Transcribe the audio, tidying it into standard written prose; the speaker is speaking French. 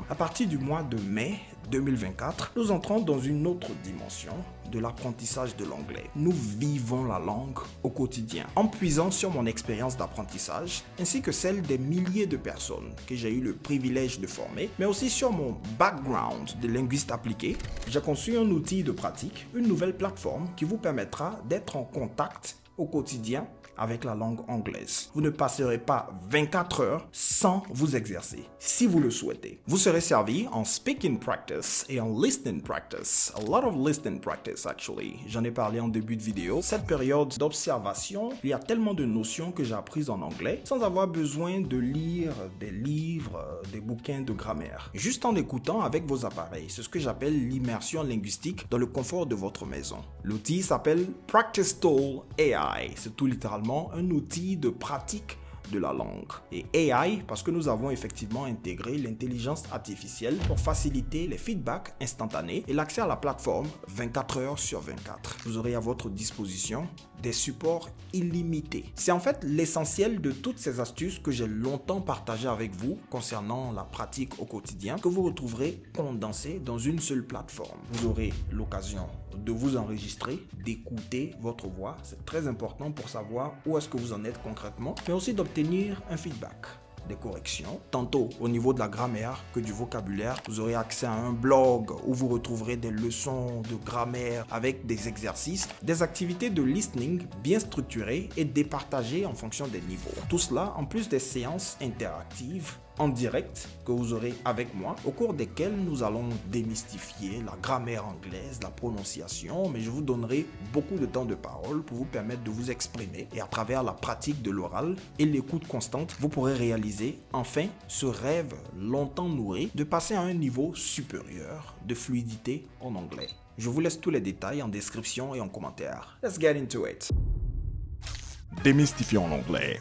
À partir du mois de mai 2024, nous entrons dans une autre dimension de l'apprentissage de l'anglais. Nous vivons la langue au quotidien, en puisant sur mon expérience d'apprentissage, ainsi que celle des milliers de personnes que j'ai eu le privilège de former, mais aussi sur mon background de linguiste appliqué. J'ai conçu un outil de pratique, une nouvelle plateforme qui vous permettra d'être en contact au quotidien avec la langue anglaise. Vous ne passerez pas 24 heures sans vous exercer, si vous le souhaitez. Vous serez servi en speaking practice et en listening practice. A lot of listening practice, actually. J'en ai parlé en début de vidéo. Cette période d'observation, il y a tellement de notions que j'ai apprises en anglais sans avoir besoin de lire des livres, des bouquins de grammaire. Juste en écoutant avec vos appareils. C'est ce que j'appelle l'immersion linguistique dans le confort de votre maison. L'outil s'appelle Practice Tool AI. C'est tout littéralement un outil de pratique de la langue. Et AI parce que nous avons effectivement intégré l'intelligence artificielle pour faciliter les feedbacks instantanés et l'accès à la plateforme 24 heures sur 24. Vous aurez à votre disposition des supports illimités. C'est en fait l'essentiel de toutes ces astuces que j'ai longtemps partagées avec vous concernant la pratique au quotidien que vous retrouverez condensées dans une seule plateforme. Vous aurez l'occasion de vous enregistrer, d'écouter votre voix. C'est très important pour savoir où est-ce que vous en êtes concrètement, mais aussi d'obtenir un feedback, des corrections, tantôt au niveau de la grammaire que du vocabulaire. Vous aurez accès à un blog où vous retrouverez des leçons de grammaire avec des exercices, des activités de listening bien structurées et départagées en fonction des niveaux. Tout cela en plus des séances interactives en direct que vous aurez avec moi, au cours desquelles nous allons démystifier la grammaire anglaise, la prononciation, mais je vous donnerai beaucoup de temps de parole pour vous permettre de vous exprimer et à travers la pratique de l'oral et l'écoute constante, vous pourrez réaliser enfin ce rêve longtemps nourri de passer à un niveau supérieur de fluidité en anglais. Je vous laisse tous les détails en description et en commentaire. Let's get into it. Démystifions l'anglais.